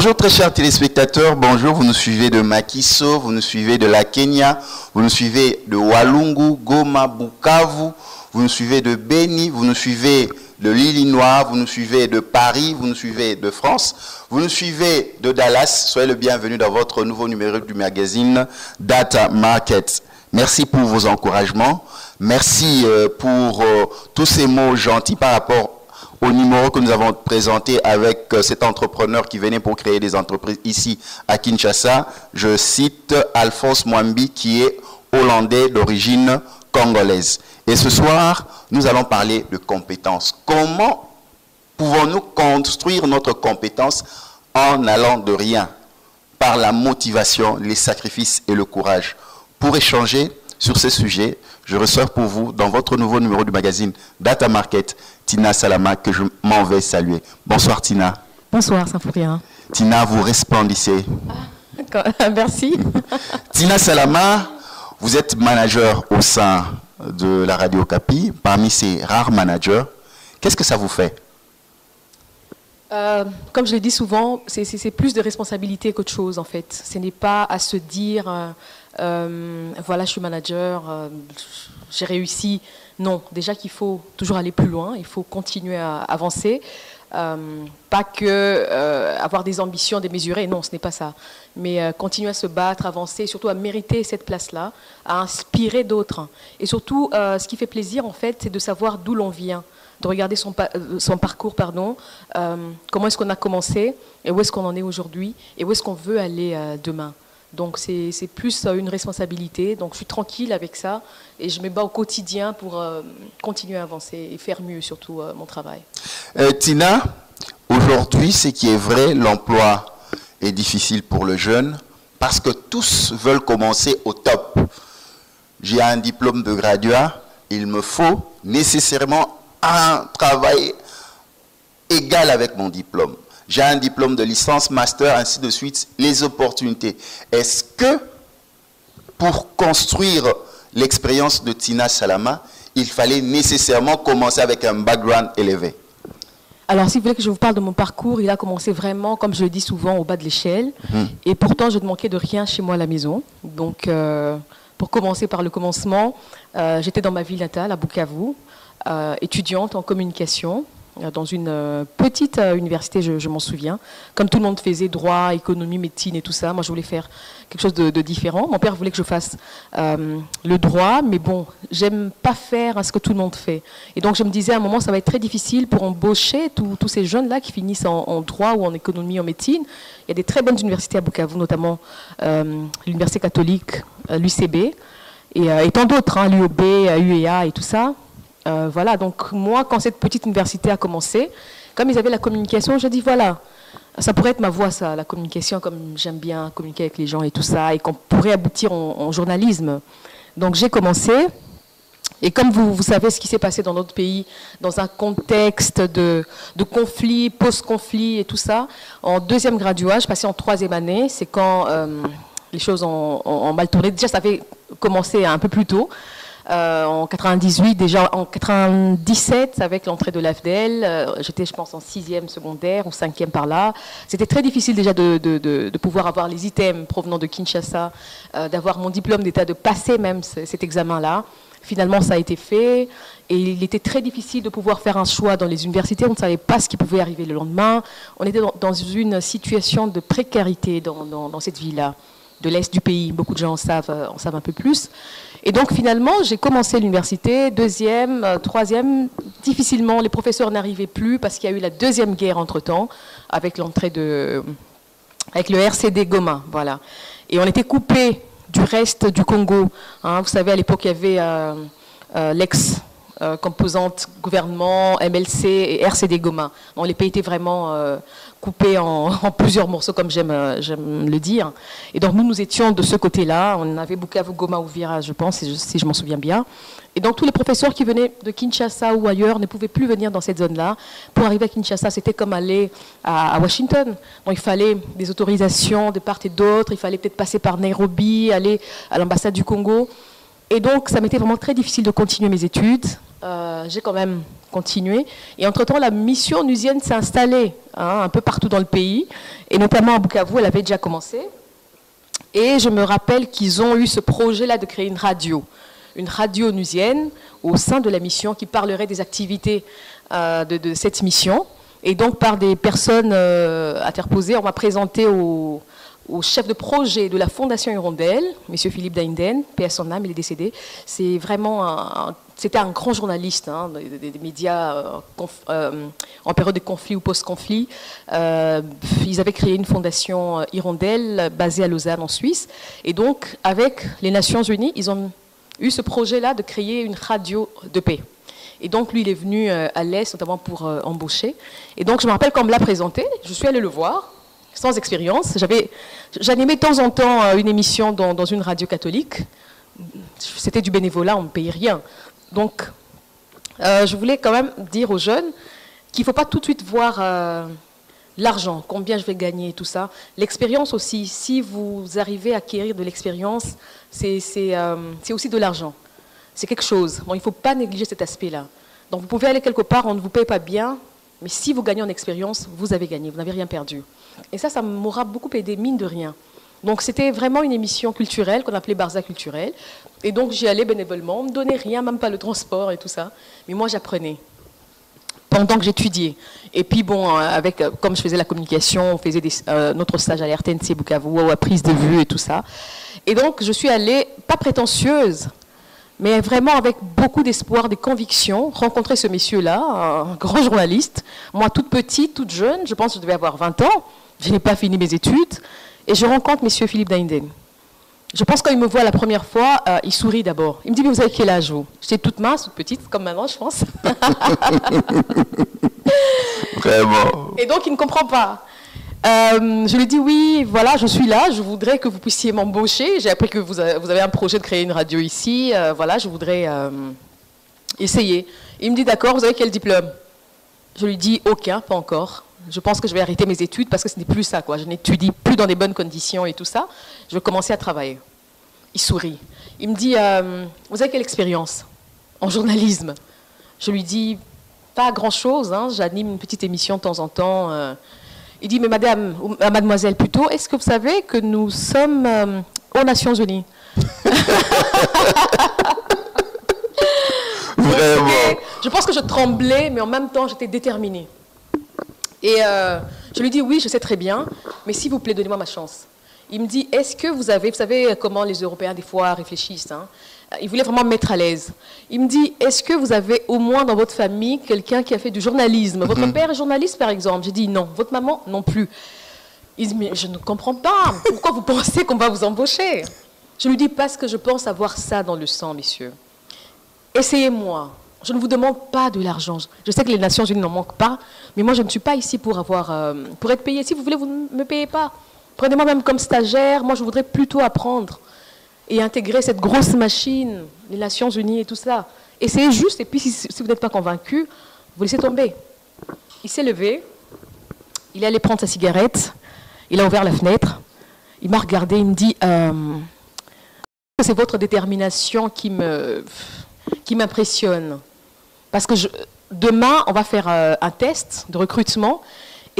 Bonjour très chers téléspectateurs, bonjour, vous nous suivez de Makiso, vous nous suivez de la Kenya, vous nous suivez de Walungu, Goma, Bukavu, vous nous suivez de Beni, vous nous suivez de l'Illinois, vous nous suivez de Paris, vous nous suivez de France, vous nous suivez de Dallas. Soyez le bienvenu dans votre nouveau numéro du magazine Data Market. Merci pour vos encouragements, merci pour tous ces mots gentils par rapport au numéro que nous avons présenté avec cet entrepreneur qui venait pour créer des entreprises ici à Kinshasa. Je cite Alphonse Mwambi qui est hollandais d'origine congolaise. Et ce soir, nous allons parler de compétences. Comment pouvons-nous construire notre compétence en allant de rien par la motivation, les sacrifices et le courage? Pour échanger sur ces sujets, je reçois pour vous, dans votre nouveau numéro du magazine Data Market, Tina Salama, que je m'en vais saluer. Bonsoir Tina. Bonsoir Saint-Fourien. Tina, vous resplendissez. Merci. Tina Salama, vous êtes manager au sein de la Radio Okapi, parmi ces rares managers. Qu'est-ce que ça vous fait? Comme je le dis souvent, c'est plus de responsabilité qu'autre chose en fait. Ce n'est pas à se dire, voilà, je suis manager, j'ai réussi. Non, déjà qu'il faut toujours aller plus loin, il faut continuer à avancer. Pas que avoir des ambitions démesurées, non, ce n'est pas ça. Mais continuer à se battre, avancer, surtout à mériter cette place-là, à inspirer d'autres. Et surtout, ce qui fait plaisir en fait, c'est de savoir d'où l'on vient, de regarder son parcours, comment est-ce qu'on a commencé, et où est-ce qu'on en est aujourd'hui, et où est-ce qu'on veut aller demain. Donc c'est plus une responsabilité, donc je suis tranquille avec ça, et je me bats au quotidien pour continuer à avancer et faire mieux surtout mon travail. Tina, aujourd'hui, ce qui est vrai, l'emploi est difficile pour le jeune, parce que tous veulent commencer au top. J'ai un diplôme de graduat, il me faut nécessairement un travail égal avec mon diplôme. J'ai un diplôme de licence, master, ainsi de suite, les opportunités. Est-ce que pour construire l'expérience de Tina Salama, il fallait nécessairement commencer avec un background élevé? Alors, si vous voulez que je vous parle de mon parcours, il a commencé vraiment, comme je le dis souvent, au bas de l'échelle. Et pourtant, je ne manquais de rien chez moi à la maison. Donc, pour commencer par le commencement, j'étais dans ma ville natale, à Bukavu, étudiante en communication, dans une petite université, je m'en souviens. Comme tout le monde faisait droit, économie, médecine et tout ça, moi je voulais faire quelque chose de différent. Mon père voulait que je fasse le droit, mais bon, j'aime pas faire ce que tout le monde fait. Et donc je me disais à un moment, ça va être très difficile pour embaucher tous ces jeunes-là qui finissent en droit ou en économie, en médecine. Il y a des très bonnes universités à Bukavu, notamment l'université catholique, l'UCB, et tant d'autres, hein, l'UOB, UEA et tout ça. Voilà, donc moi, quand cette petite université a commencé, comme ils avaient la communication, je dis voilà, ça pourrait être ma voie, ça, la communication, comme j'aime bien communiquer avec les gens et tout ça, et qu'on pourrait aboutir en journalisme. Donc j'ai commencé, et comme vous savez ce qui s'est passé dans notre pays, dans un contexte de conflit, post-conflit et tout ça, en deuxième graduat, je passais en troisième année, c'est quand les choses ont mal tourné. Déjà, ça avait commencé un peu plus tôt. En 98, déjà en 97, avec l'entrée de l'AFDL, j'étais, je pense, en 6e secondaire ou 5e par là. C'était très difficile déjà de pouvoir avoir les items provenant de Kinshasa, d'avoir mon diplôme d'état, de passer même cet examen-là. Finalement, ça a été fait et il était très difficile de pouvoir faire un choix dans les universités. On ne savait pas ce qui pouvait arriver le lendemain. On était dans une situation de précarité dans cette ville-là, de l'Est du pays. Beaucoup de gens en savent un peu plus. Et donc finalement, j'ai commencé l'université, deuxième, troisième, difficilement, les professeurs n'arrivaient plus parce qu'il y a eu la deuxième guerre entre-temps, avec l'entrée avec le RCD Goma, voilà. Et on était coupés du reste du Congo. Hein. Vous savez, à l'époque, il y avait l'ex-composante gouvernement, MLC et RCD Goma. Donc les pays étaient vraiment coupés en plusieurs morceaux, comme j'aime le dire. Et donc nous étions de ce côté-là. On avait Bukavu, Goma, Uvira, je pense, si je m'en souviens bien. Et donc tous les professeurs qui venaient de Kinshasa ou ailleurs ne pouvaient plus venir dans cette zone-là. Pour arriver à Kinshasa, c'était comme aller à Washington. Donc il fallait des autorisations de part et d'autre. Il fallait peut-être passer par Nairobi, aller à l'ambassade du Congo. Et donc ça m'était vraiment très difficile de continuer mes études. j'ai quand même continué. Et entre-temps, la mission onusienne s'est installée un peu partout dans le pays, et notamment à Bukavu, elle avait déjà commencé. Et je me rappelle qu'ils ont eu ce projet-là de créer une radio onusienne au sein de la mission qui parlerait des activités de cette mission. Et donc, par des personnes interposées, on m'a présenté au chef de projet de la Fondation Hirondelle, M. Philippe Dainden, paix à son âme, il est décédé. C'est vraiment c'était un grand journaliste des médias en période de conflit ou post-conflit. Ils avaient créé une fondation Hirondelle basée à Lausanne, en Suisse. Et donc, avec les Nations Unies, ils ont eu ce projet-là de créer une radio de paix. Et donc, lui, il est venu à l'Est, notamment pour embaucher. Et donc, je me rappelle quand on me l'a présenté, je suis allée le voir, sans expérience. J'animais de temps en temps une émission dans une radio catholique. C'était du bénévolat, on ne me payait rien. Donc, je voulais quand même dire aux jeunes qu'il ne faut pas tout de suite voir l'argent, combien je vais gagner, tout ça. L'expérience aussi, si vous arrivez à acquérir de l'expérience, c'est aussi de l'argent. C'est quelque chose. Bon, il ne faut pas négliger cet aspect-là. Donc, vous pouvez aller quelque part, on ne vous paye pas bien, mais si vous gagnez en expérience, vous avez gagné, vous n'avez rien perdu. Et ça m'aura beaucoup aidé, mine de rien. Donc, c'était vraiment une émission culturelle qu'on appelait Barza Culturelle. Et donc, j'y allais bénévolement, on ne me donnait rien, même pas le transport et tout ça. Mais moi, j'apprenais pendant que j'étudiais. Et puis, bon, comme je faisais la communication, on faisait notre stage à l'RTNC Bukavu, à prise de vue et tout ça. Et donc, je suis allée, pas prétentieuse, mais vraiment avec beaucoup d'espoir, des convictions, rencontrer ce monsieur-là, un grand journaliste. Moi, toute petite, toute jeune, je pense que je devais avoir 20 ans, je n'ai pas fini mes études, et je rencontre M. Philippe Dainden. Je pense quand il me voit la première fois, il sourit d'abord. Il me dit, mais vous avez quel âge, vous? J'étais toute mince, toute petite, comme maintenant, je pense. Vraiment. Et donc, il ne comprend pas. Je lui dis, oui, voilà, je suis là, je voudrais que vous puissiez m'embaucher. J'ai appris que vous avez un projet de créer une radio ici. Voilà, je voudrais essayer. Il me dit, d'accord, vous avez quel diplôme? Je lui dis, aucun, pas encore. Je pense que je vais arrêter mes études parce que ce n'est plus ça, quoi. Je n'étudie plus dans des bonnes conditions et tout ça. Je vais commencer à travailler. Il sourit. Il me dit, vous avez quelle expérience en journalisme? Je lui dis, pas grand-chose, hein. J'anime une petite émission de temps en temps. Il dit, mais madame, ou mademoiselle plutôt, est-ce que vous savez que nous sommes aux Nations Unies? Vraiment. Je pense que je tremblais, mais en même temps, j'étais déterminée. Et je lui dis, oui, je sais très bien, mais s'il vous plaît, donnez-moi ma chance. Il me dit, est-ce que vous savez comment les Européens, des fois, réfléchissent, hein? Il voulait vraiment me mettre à l'aise. Il me dit, est-ce que vous avez au moins dans votre famille quelqu'un qui a fait du journalisme? Votre père est journaliste, par exemple? J'ai dit, non. Votre maman? Non plus. Il dit, mais je ne comprends pas. Pourquoi vous pensez qu'on va vous embaucher? Je lui dis, parce que je pense avoir ça dans le sang, messieurs. Essayez-moi. Je ne vous demande pas de l'argent. Je sais que les Nations Unies n'en manquent pas, mais moi, je ne suis pas ici pour être payée. Si vous voulez, vous ne me payez pas. Prenez-moi même comme stagiaire. Moi, je voudrais plutôt apprendre et intégrer cette grosse machine, les Nations Unies et tout ça. Essayez juste, et puis si vous n'êtes pas convaincu, vous laissez tomber. Il s'est levé, il est allé prendre sa cigarette, il a ouvert la fenêtre, il m'a regardé, il me dit c'est votre détermination qui m'impressionne. Parce que demain, on va faire un test de recrutement.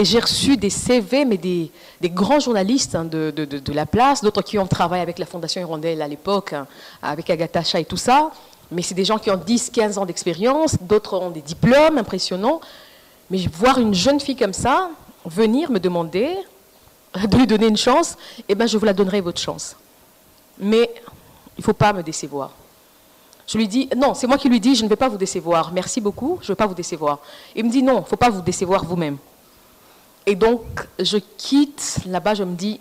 Et j'ai reçu des CV, mais des grands journalistes de la place, d'autres qui ont travaillé avec la Fondation Hirondelle à l'époque, avec Agatha Cha et tout ça. Mais c'est des gens qui ont 10, 15 ans d'expérience, d'autres ont des diplômes impressionnants. Mais voir une jeune fille comme ça venir me demander de lui donner une chance, eh ben, je vous la donnerai, votre chance. Mais il ne faut pas me décevoir. Je lui dis, non, c'est moi qui lui dis, je ne vais pas vous décevoir. Merci beaucoup, je ne veux pas vous décevoir. Il me dit, non, il ne faut pas vous décevoir vous-même. Et donc, je quitte là-bas, je me dis,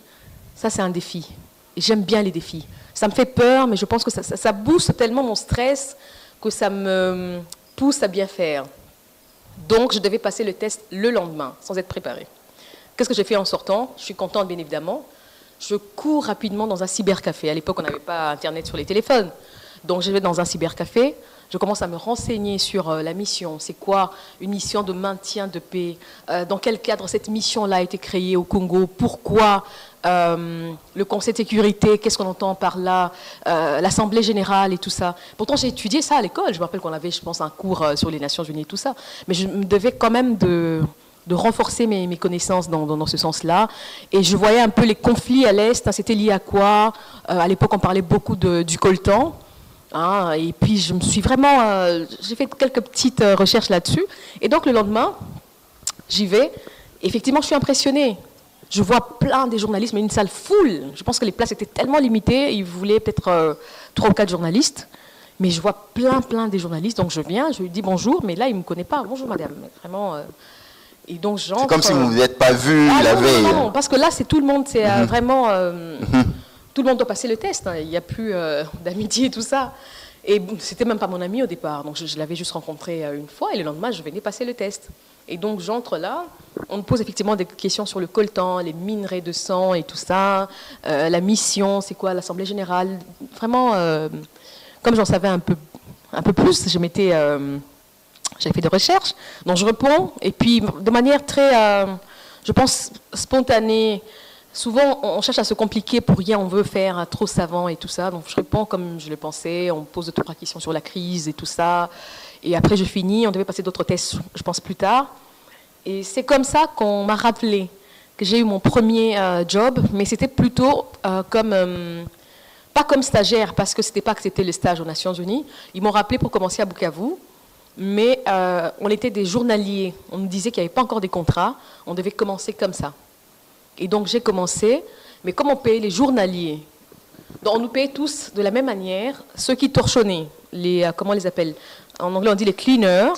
ça c'est un défi. Et j'aime bien les défis. Ça me fait peur, mais je pense que ça booste tellement mon stress que ça me pousse à bien faire. Donc, je devais passer le test le lendemain, sans être préparée. Qu'est-ce que j'ai fait en sortant? Je suis contente, bien évidemment. Je cours rapidement dans un cybercafé. À l'époque, on n'avait pas Internet sur les téléphones. Donc, je vais dans un cybercafé. je commence à me renseigner sur la mission. C'est quoi une mission de maintien de paix? Dans quel cadre cette mission-là a été créée au Congo? Pourquoi le Conseil de sécurité? Qu'est-ce qu'on entend par là? L'Assemblée générale et tout ça. Pourtant, j'ai étudié ça à l'école. Je me rappelle qu'on avait, je pense, un cours sur les Nations Unies et tout ça. Mais je me devais quand même de renforcer mes connaissances dans ce sens-là. Et je voyais un peu les conflits à l'Est. Hein, c'était lié à quoi? À l'époque, on parlait beaucoup du coltan. Hein, et puis, je me suis vraiment... j'ai fait quelques petites recherches là-dessus. Et donc, le lendemain, j'y vais. Effectivement, je suis impressionnée. Je vois plein des journalistes, mais une salle full. Je pense que les places étaient tellement limitées. Ils voulaient peut-être 3 ou 4 journalistes. Mais je vois plein des journalistes. Donc, je viens, je lui dis bonjour. Mais là, il ne me connaît pas. Bonjour, madame. Vraiment... Et donc, j'entre... C'est comme si vous ne vous êtes pas vu la veille. Non, parce que là, c'est tout le monde. C'est vraiment... tout le monde doit passer le test. Hein. Il n'y a plus d'amitié et tout ça. Et c'était même pas mon ami au départ. Donc, je l'avais juste rencontré une fois. Et le lendemain, je venais passer le test. Et donc, j'entre là. On me pose effectivement des questions sur le coltan, les minerais de sang et tout ça. La mission, c'est quoi l'Assemblée générale? Vraiment, comme j'en savais un peu plus, j'avais fait des recherches, donc je réponds, et puis de manière très, je pense, spontanée. Souvent, on cherche à se compliquer pour rien, on veut faire trop savant et tout ça, donc je réponds comme je le pensais, on me pose 2 ou 3 questions sur la crise et tout ça, et après je finis, on devait passer d'autres tests, je pense, plus tard, et c'est comme ça qu'on m'a rappelé que j'ai eu mon premier job, mais c'était plutôt comme... pas comme stagiaire, parce que c'était pas que c'était le stage aux Nations Unies, ils m'ont rappelé pour commencer à Bukavu. Mais on était des journaliers. On nous disait qu'il n'y avait pas encore des contrats. On devait commencer comme ça. Et donc, j'ai commencé. Mais comme on payait les journaliers, donc on nous payait tous de la même manière. Ceux qui torchonnaient, comment on les appelle? En anglais, on dit les cleaners.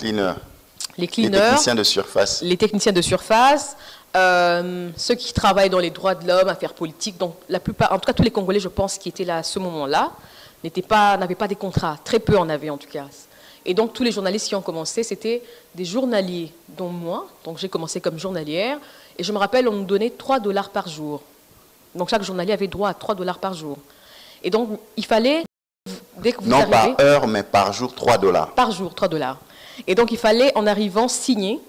Les techniciens de surface. Les techniciens de surface. Ceux qui travaillent dans les droits de l'homme, affaires politiques. Donc, la plupart, en tout cas, tous les Congolais, je pense, qui étaient là à ce moment-là, n'avaient pas des contrats. Très peu en avaient, en tout cas. Et donc, tous les journalistes qui ont commencé, c'était des journaliers, dont moi. Donc, j'ai commencé comme journalière. Et je me rappelle, on nous donnait $3 par jour. Donc, chaque journalier avait droit à $3 par jour. Et donc, il fallait, dès que vous arrivez... Non par heure, mais par jour, $3. Par jour, $3. Et donc, il fallait, en arrivant, signer.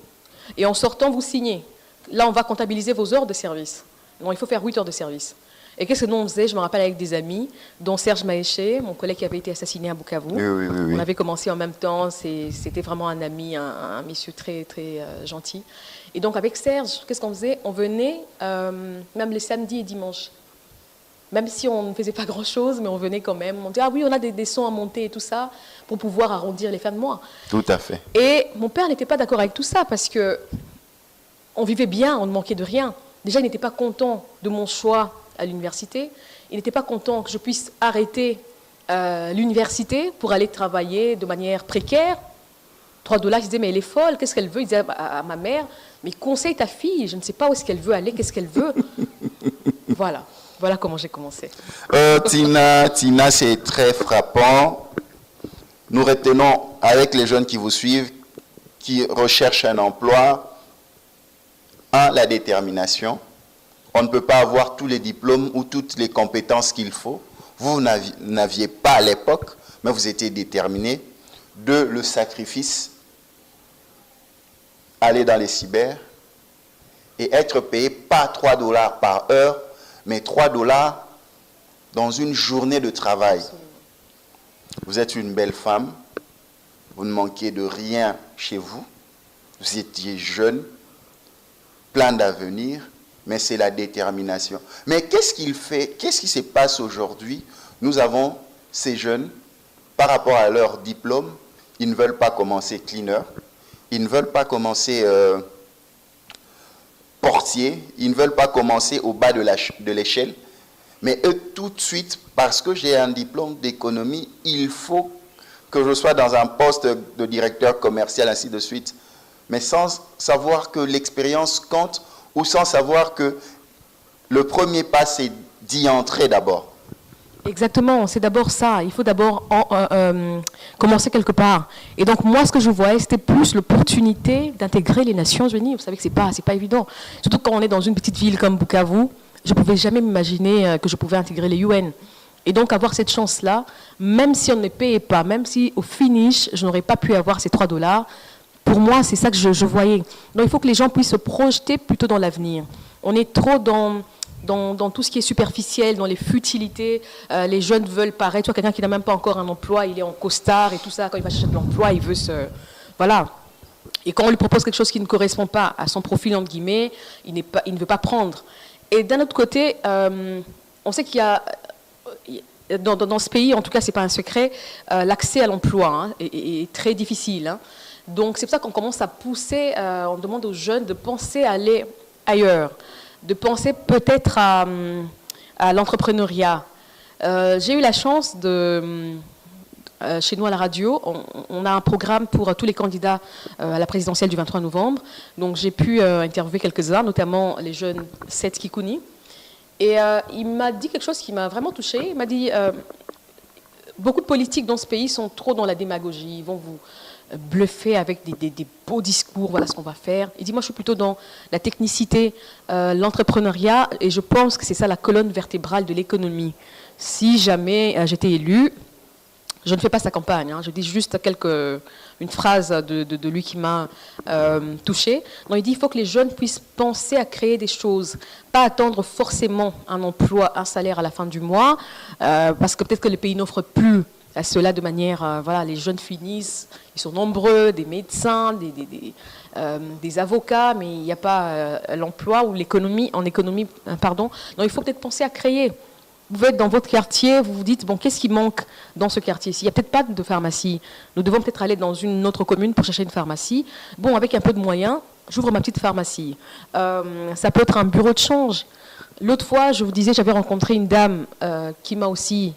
Et en sortant, vous signez. Là, on va comptabiliser vos heures de service. Donc, il faut faire 8 heures de service. Et qu'est-ce que nous on faisait? Je me rappelle avec des amis, dont Serge Maéché, mon collègue qui avait été assassiné à Bukavu. Oui. On avait commencé en même temps, c'était vraiment un ami, un monsieur très gentil. Et donc avec Serge, qu'est-ce qu'on faisait? On venait même les samedis et dimanches. Même si on ne faisait pas grand-chose, mais on venait quand même. On disait, ah oui, on a des sons à monter et tout ça, pour pouvoir arrondir les fins de mois. Tout à fait. Et mon père n'était pas d'accord avec tout ça, parce que on vivait bien, on ne manquait de rien. Déjà, il n'était pas content de mon choix à l'université. Il n'était pas content que je puisse arrêter l'université pour aller travailler de manière précaire. $3, il disait, mais elle est folle, qu'est-ce qu'elle veut? Il disait à ma mère, mais conseille ta fille, je ne sais pas où est-ce qu'elle veut aller, qu'est-ce qu'elle veut. Voilà comment j'ai commencé. Tina, c'est très frappant. Nous retenons avec les jeunes qui vous suivent, qui recherchent un emploi, la détermination. On ne peut pas avoir tous les diplômes ou toutes les compétences qu'il faut. Vous n'aviez pas à l'époque, mais vous étiez déterminé. 2, le sacrifice. Aller dans les cyber et être payé pas $3 par heure, mais $3 dans une journée de travail. Vous êtes une belle femme. Vous ne manquez de rien chez vous. Vous étiez jeune, plein d'avenir. Mais c'est la détermination. Mais qu'est-ce qui se passe aujourd'hui? Nous avons ces jeunes, par rapport à leur diplôme, ils ne veulent pas commencer cleaner, ils ne veulent pas commencer portier, ils ne veulent pas commencer au bas de l'échelle, mais eux, tout de suite, parce que j'ai un diplôme d'économie, il faut que je sois dans un poste de directeur commercial, ainsi de suite, mais sans savoir que l'expérience compte, ou sans savoir que le premier pas, c'est d'y entrer d'abord. Exactement, c'est d'abord ça. Il faut d'abord commencer quelque part. Et donc, moi, ce que je voyais, c'était plus l'opportunité d'intégrer les Nations Unies. Vous savez que ce n'est pas évident. Surtout quand on est dans une petite ville comme Bukavu, je ne pouvais jamais m'imaginer que je pouvais intégrer les UN. Et donc avoir cette chance-là, même si on ne me payait pas, même si au finish, je n'aurais pas pu avoir ces 3 $, pour moi, c'est ça que je voyais. Donc il faut que les gens puissent se projeter plutôt dans l'avenir. On est trop dans tout ce qui est superficiel, dans les futilités. Les jeunes veulent paraître. Tu vois, quelqu'un qui n'a même pas encore un emploi, il est en costard et tout ça. Quand il va chercher de l'emploi, il veut se... Voilà. Et quand on lui propose quelque chose qui ne correspond pas à son profil, entre guillemets, il ne veut pas prendre. Et d'un autre côté, on sait qu'il y a... Dans ce pays, en tout cas, ce n'est pas un secret, l'accès à l'emploi est très difficile. Hein. Donc, c'est pour ça qu'on commence à pousser, on demande aux jeunes de penser à aller ailleurs, de penser peut-être à l'entrepreneuriat. J'ai eu la chance chez nous à la radio, on a un programme pour tous les candidats à la présidentielle du 23 novembre. Donc, j'ai pu interviewer quelques-uns, notamment les jeunes Seth Kikouni. Et il m'a dit quelque chose qui m'a vraiment touchée. Il m'a dit, beaucoup de politiques dans ce pays sont trop dans la démagogie. Ils vont vous bluffer avec des beaux discours, voilà ce qu'on va faire. Il dit, moi je suis plutôt dans la technicité, l'entrepreneuriat, et je pense que c'est ça la colonne vertébrale de l'économie. Si jamais j'étais élu, je ne fais pas sa campagne, hein, je dis juste une phrase de lui qui m'a touchée. Donc il dit, il faut que les jeunes puissent penser à créer des choses, pas attendre forcément un emploi, un salaire à la fin du mois, parce que peut-être que le pays n'offre plus à cela de manière, voilà, les jeunes finissent, ils sont nombreux, des médecins, des avocats, mais il n'y a pas l'emploi ou l'économie, pardon. Donc il faut peut-être penser à créer. Vous êtes dans votre quartier, vous vous dites, bon, qu'est-ce qui manque dans ce quartier-ci? Il n'y a peut-être pas de pharmacie. Nous devons peut-être aller dans une autre commune pour chercher une pharmacie. Bon, avec un peu de moyens, j'ouvre ma petite pharmacie. Ça peut être un bureau de change. L'autre fois, je vous disais, j'avais rencontré une dame qui m'a aussi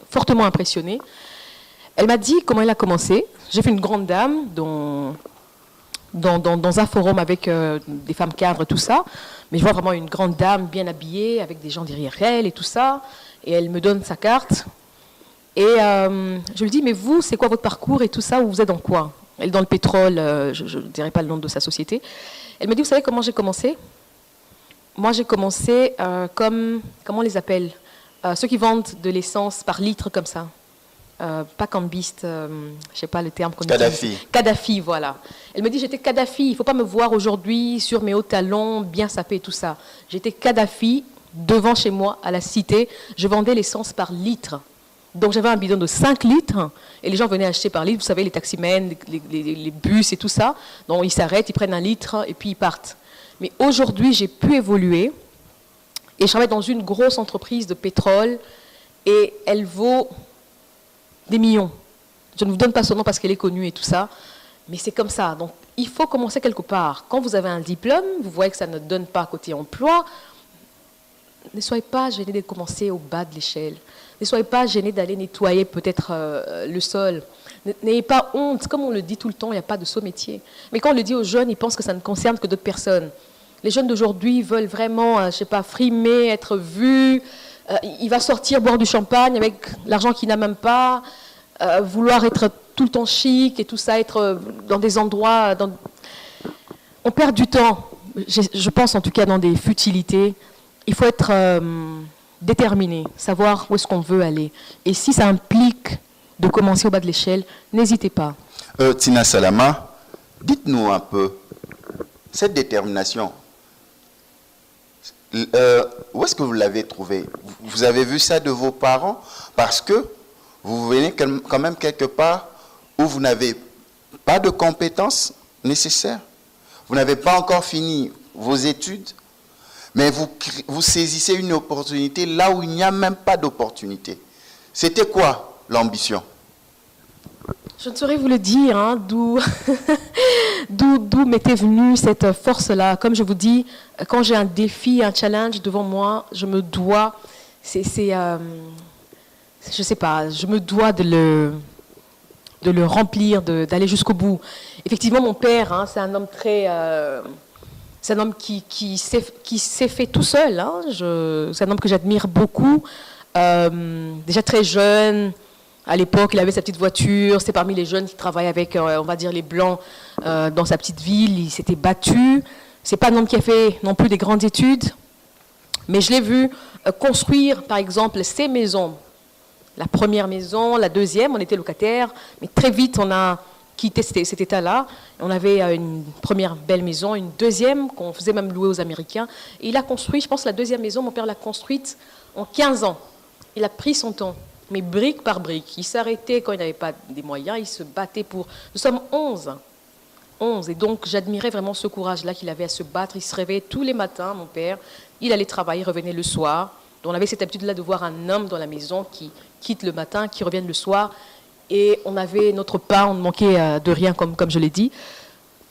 fortement impressionnée. Elle m'a dit comment elle a commencé. J'ai fait une grande dame dans un forum avec des femmes cadres, tout ça. Mais je vois vraiment une grande dame bien habillée, avec des gens derrière elle et tout ça. Et elle me donne sa carte. Et je lui dis, mais vous, c'est quoi votre parcours et tout ça? Vous êtes dans quoi? Elle est dans le pétrole, je ne dirai pas le nom de sa société. Elle me dit, vous savez comment j'ai commencé? Moi, j'ai commencé comme, comment on les appelle? Ceux qui vendent de l'essence par litre comme ça. Pas cambiste, je ne sais pas le terme qu'on utilise. Kadhafi. Kadhafi, voilà. Elle me dit, j'étais Kadhafi, il ne faut pas me voir aujourd'hui sur mes hauts talons, bien sapé et tout ça. J'étais Kadhafi, devant chez moi, à la cité, je vendais l'essence par litre. Donc j'avais un bidon de 5 litres, et les gens venaient acheter par litre, vous savez, les taximens, les bus et tout ça. Donc ils s'arrêtent, ils prennent un litre, et puis ils partent. Mais aujourd'hui, j'ai pu évoluer, et je travaille dans une grosse entreprise de pétrole, et elle vaut des millions. Je ne vous donne pas son nom parce qu'elle est connue et tout ça, mais c'est comme ça. Donc, il faut commencer quelque part. Quand vous avez un diplôme, vous voyez que ça ne donne pas côté emploi, ne soyez pas gênés de commencer au bas de l'échelle. Ne soyez pas gênés d'aller nettoyer peut-être le sol. N'ayez pas honte. Comme on le dit tout le temps, il n'y a pas de saut métier. Mais quand on le dit aux jeunes, ils pensent que ça ne concerne que d'autres personnes. Les jeunes d'aujourd'hui veulent vraiment, je ne sais pas, frimer, être vus. Il va sortir boire du champagne avec l'argent qu'il n'a même pas, vouloir être tout le temps chic et tout ça, être dans des endroits... On perd du temps, je pense en tout cas dans des futilités. Il faut être déterminé, savoir où est-ce qu'on veut aller. Et si ça implique de commencer au bas de l'échelle, n'hésitez pas. Tina Salama, dites-nous un peu, cette détermination, où est-ce que vous l'avez trouvé? Vous avez vu ça de vos parents? Parce que vous venez quand même quelque part où vous n'avez pas de compétences nécessaires. Vous n'avez pas encore fini vos études, mais vous saisissez une opportunité là où il n'y a même pas d'opportunité. C'était quoi l'ambition? Je ne saurais vous le dire, hein, d'où m'était venue cette force-là. Comme je vous dis, quand j'ai un défi, un challenge devant moi, je me dois, je sais pas, je me dois de le remplir, d'aller jusqu'au bout. Effectivement, mon père, hein, c'est un homme c'est un homme qui s'est fait tout seul. Hein. C'est un homme que j'admire beaucoup. Déjà très jeune. À l'époque, il avait sa petite voiture. C'est parmi les jeunes qui travaillaient avec, on va dire, les Blancs dans sa petite ville. Il s'était battu. C'est pas un homme qui a fait non plus des grandes études. Mais je l'ai vu construire, par exemple, ses maisons La première maison, la deuxième, on était locataires, mais très vite, on a quitté cet état-là. On avait une première belle maison, une deuxième qu'on faisait même louer aux Américains. Et il a construit, je pense, la deuxième maison, mon père l'a construite en 15 ans. Il a pris son temps, mais brique par brique. Il s'arrêtait quand il n'avait pas des moyens, il se battait pour... Nous sommes 11. Et donc, j'admirais vraiment ce courage-là qu'il avait à se battre. Il se réveillait tous les matins, mon père. Il allait travailler, revenait le soir. Donc, on avait cette habitude-là de voir un homme dans la maison qui quitte le matin, qui revient le soir. Et on avait notre pain, on ne manquait de rien, comme je l'ai dit.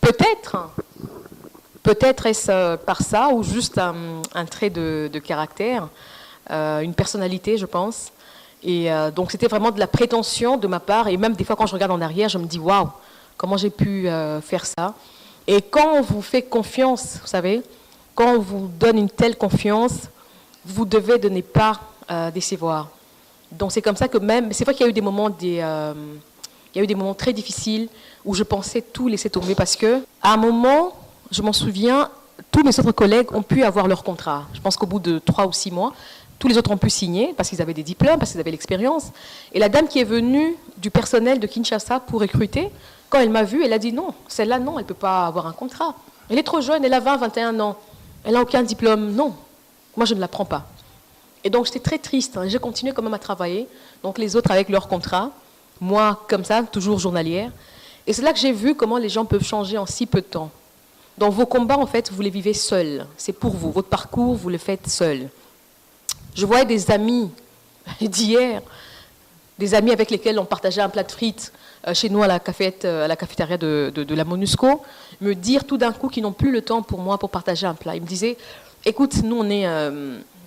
Peut-être est-ce par ça, ou juste un trait de caractère, une personnalité, je pense. Et donc, c'était vraiment de la prétention de ma part. Et même des fois, quand je regarde en arrière, je me dis, waouh, comment j'ai pu faire ça. Et quand on vous fait confiance, vous savez, quand on vous donne une telle confiance, vous devez de ne pas décevoir. Donc c'est comme ça que même, c'est vrai qu'il y a eu des moments, il y a eu des moments très difficiles où je pensais tout laisser tomber parce que à un moment, je m'en souviens, tous mes autres collègues ont pu avoir leur contrat. Je pense qu'au bout de 3 ou 6 mois, tous les autres ont pu signer parce qu'ils avaient des diplômes, parce qu'ils avaient l'expérience. Et la dame qui est venue du personnel de Kinshasa pour recruter, quand elle m'a vue, elle a dit non, celle-là non, elle ne peut pas avoir un contrat. Elle est trop jeune, elle a 20, 21 ans, elle n'a aucun diplôme, non, moi je ne la prends pas. Et donc j'étais très triste, hein. J'ai continué quand même à travailler, donc les autres avec leur contrat, moi comme ça, toujours journalière. Et c'est là que j'ai vu comment les gens peuvent changer en si peu de temps. Dans vos combats, en fait, vous les vivez seuls, c'est pour vous, votre parcours, vous le faites seul. Je voyais des amis d'hier, des amis avec lesquels on partageait un plat de frites chez nous à la cafétéria de la MONUSCO, me dire tout d'un coup qu'ils n'ont plus le temps pour moi pour partager un plat. Ils me disaient, écoute, nous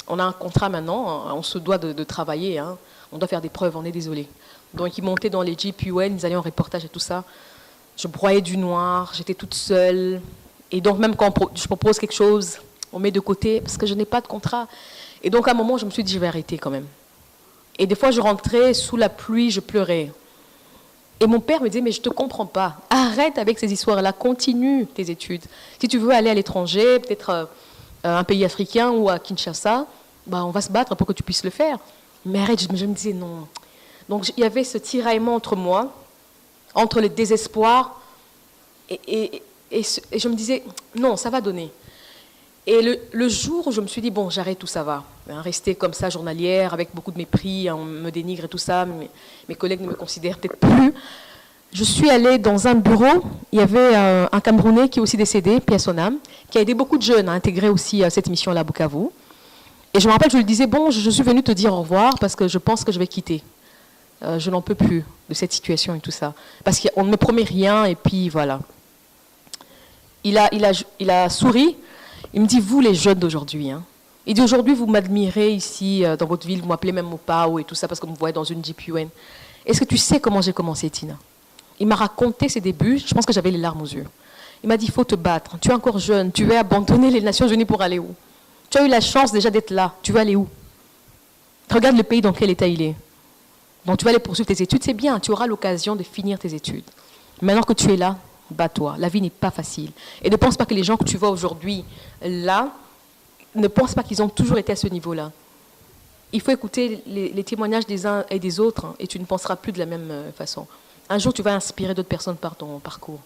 on a un contrat maintenant, on se doit de travailler, hein, on doit faire des preuves, on est désolé. Donc ils montaient dans les Jeep UN, ils allaient en reportage et tout ça. Je broyais du noir, j'étais toute seule. Et donc même quand je propose quelque chose, on met de côté parce que je n'ai pas de contrat. Et donc à un moment, je me suis dit, je vais arrêter quand même. Et des fois, je rentrais sous la pluie, je pleurais. Et mon père me disait, mais je ne te comprends pas. Arrête avec ces histoires-là, continue tes études. Si tu veux aller à l'étranger, peut-être un pays africain ou à Kinshasa, bah, on va se battre pour que tu puisses le faire. Mais arrête, je me disais non. Donc il y avait ce tiraillement entre moi, entre le désespoir, et je me disais, non, ça va donner. Et le jour où je me suis dit, bon, j'arrête tout, ça va. Hein, rester comme ça, journalière, avec beaucoup de mépris, on me dénigre et tout ça, mes collègues ne me considèrent peut-être plus. Je suis allée dans un bureau, il y avait un Camerounais qui est aussi décédé, paix à son âme, qui a aidé beaucoup de jeunes à intégrer aussi cette mission-là à Bukavu. Et je me rappelle, je lui disais, bon, je suis venue te dire au revoir parce que je pense que je vais quitter. Je n'en peux plus de cette situation et tout ça. Parce qu'on ne me promet rien et puis voilà. Il a souri. Il me dit, vous les jeunes d'aujourd'hui, hein. Il dit, aujourd'hui, vous m'admirez ici dans votre ville, vous m'appelez même Mopao et tout ça parce que vous me voyez dans une Jeep UN. Est-ce que tu sais comment j'ai commencé, Tina? Il m'a raconté ses débuts, je pense que j'avais les larmes aux yeux. Il m'a dit, il faut te battre, tu es encore jeune, tu vas abandonner les Nations Unies pour aller où? Tu as eu la chance déjà d'être là, tu vas aller où? Regarde le pays dans quel état il est. Donc tu vas aller poursuivre tes études, c'est bien, tu auras l'occasion de finir tes études. Maintenant que tu es là, bats-toi, la vie n'est pas facile. Et ne pense pas que les gens que tu vois aujourd'hui là, ne pense pas qu'ils ont toujours été à ce niveau-là. Il faut écouter les témoignages des uns et des autres, hein, et tu ne penseras plus de la même façon. Un jour, tu vas inspirer d'autres personnes par ton parcours.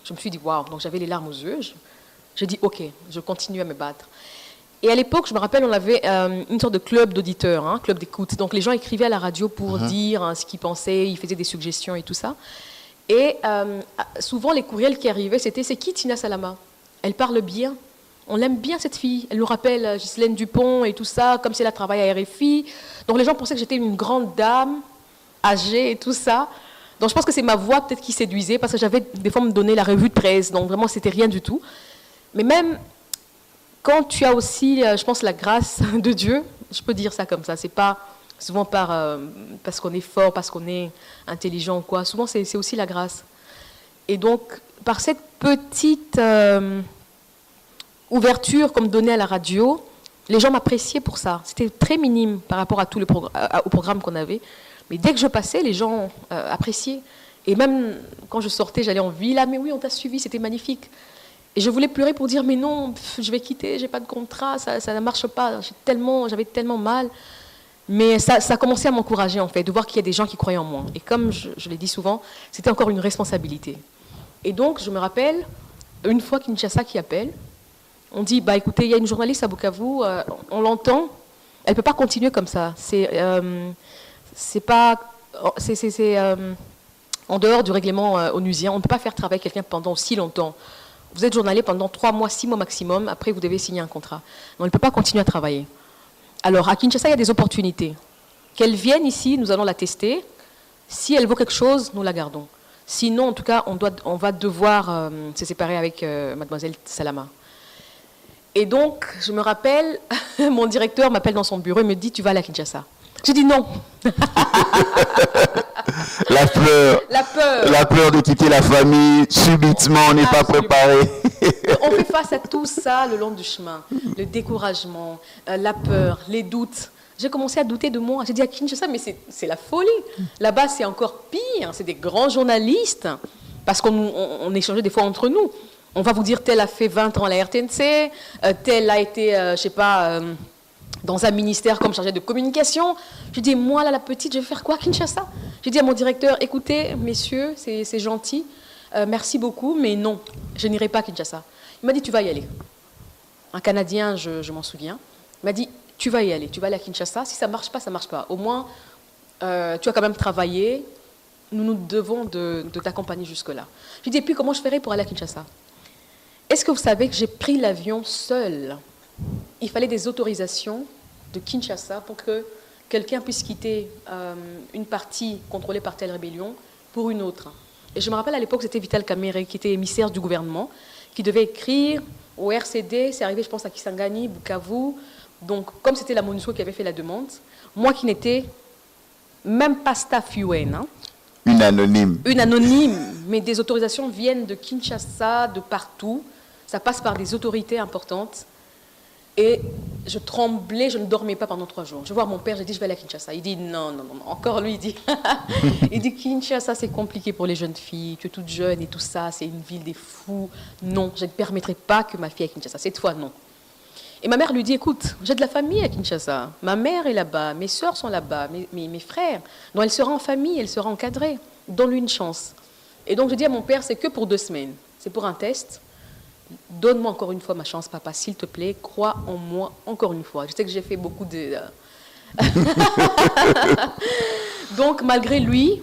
Je me suis dit, waouh, donc j'avais les larmes aux yeux. J'ai dit, ok, je continue à me battre. Et à l'époque, je me rappelle, on avait une sorte de club d'auditeurs, hein, club d'écoute. Donc les gens écrivaient à la radio pour dire hein, ce qu'ils pensaient, ils faisaient des suggestions et tout ça. Et souvent, les courriels qui arrivaient, c'était, c'est qui Tina Salama? Elle parle bien. On l'aime bien, cette fille. Elle nous rappelle Ghislaine Dupont et tout ça, comme si elle a travaillé à RFI. Donc les gens pensaient que j'étais une grande dame, âgée et tout ça. Donc je pense que c'est ma voix peut-être qui séduisait, parce que j'avais, des fois, me donner la revue de presse. Donc vraiment, c'était rien du tout. Mais même quand tu as aussi, je pense, la grâce de Dieu, je peux dire ça comme ça, c'est pas souvent parce qu'on est fort, parce qu'on est intelligent ou quoi. Souvent, c'est aussi la grâce. Et donc, par cette petite ouverture qu'on me donnait à la radio, les gens m'appréciaient pour ça. C'était très minime par rapport à tout au programme qu'on avait. Mais dès que je passais, les gens appréciaient. Et même quand je sortais, j'allais en ville, ah mais oui, on t'a suivi, c'était magnifique. Et je voulais pleurer pour dire, mais non, je vais quitter, j'ai pas de contrat, ça ne marche pas, j'avais tellement mal. Mais ça a commencé à m'encourager, en fait, de voir qu'il y a des gens qui croyaient en moi. Et comme je l'ai dit souvent, c'était encore une responsabilité. Et donc, je me rappelle, une fois Kinshasa qui appelle, on dit, bah écoutez, il y a une journaliste à Bukavu, on l'entend, elle ne peut pas continuer comme ça. C'est en dehors du règlement onusien, on ne peut pas faire travailler quelqu'un pendant aussi longtemps. Vous êtes journalier pendant 3 mois, 6 mois maximum, après vous devez signer un contrat. Donc, elle ne peut pas continuer à travailler. Alors, à Kinshasa, il y a des opportunités. Qu'elle vienne ici, nous allons la tester. Si elle vaut quelque chose, nous la gardons. Sinon, en tout cas, on va devoir se séparer avec mademoiselle Salama. Et donc, je me rappelle, mon directeur m'appelle dans son bureau et me dit, tu vas aller à Kinshasa. J'ai dit non. La peur. La peur. La peur de quitter la famille, subitement, on n'est pas préparé. On fait face à tout ça le long du chemin. Le découragement, la peur, les doutes. J'ai commencé à douter de moi. J'ai dit à Kinshasa, mais c'est la folie. Là-bas, c'est encore pire. C'est des grands journalistes. Parce qu'on échangeait des fois entre nous. On va vous dire, tel a fait 20 ans à la RTNC, tel a été, je ne sais pas, dans un ministère comme chargé de communication. Je dis, moi, là, la petite, je vais faire quoi à Kinshasa? J'ai dit à mon directeur, écoutez, messieurs, c'est gentil, merci beaucoup, mais non, je n'irai pas à Kinshasa. Il m'a dit, tu vas y aller. Un Canadien, je m'en souviens, il m'a dit, tu vas y aller à Kinshasa. Si ça ne marche pas, ça ne marche pas. Au moins, tu as quand même travaillé, nous devons de t'accompagner jusque-là. Je lui ai dit, et puis comment je ferai pour aller à Kinshasa? Est-ce que vous savez que j'ai pris l'avion seule? Il fallait des autorisations de Kinshasa pour que quelqu'un puisse quitter une partie contrôlée par telle rébellion pour une autre. Et je me rappelle à l'époque, c'était Vital Kamerhe qui était émissaire du gouvernement, qui devait écrire au RCD, c'est arrivé je pense à Kisangani, Bukavu. Donc comme c'était la MONUSCO qui avait fait la demande, moi qui n'étais même pas staff UN, hein, une anonyme. Une anonyme, mais des autorisations viennent de Kinshasa, de partout. Ça passe par des autorités importantes. Et je tremblais, je ne dormais pas pendant 3 jours. Je vois mon père, j'ai dit, je vais aller à Kinshasa. Il dit, non, non, non, encore lui, il dit, il dit, Kinshasa, c'est compliqué pour les jeunes filles, tu es toute jeune et tout ça, c'est une ville des fous. Non, je ne permettrai pas que ma fille aille à Kinshasa. Cette fois, non. Et ma mère lui dit, écoute, j'ai de la famille à Kinshasa. Ma mère est là-bas, mes soeurs sont là-bas, mes frères. Donc elle sera en famille, elle sera encadrée. Donne-lui une chance. Et donc je dis à mon père, c'est que pour 2 semaines. C'est pour un test. Donne-moi encore une fois ma chance, papa, s'il te plaît. Crois en moi encore une fois. Je sais que j'ai fait beaucoup de... Donc malgré lui,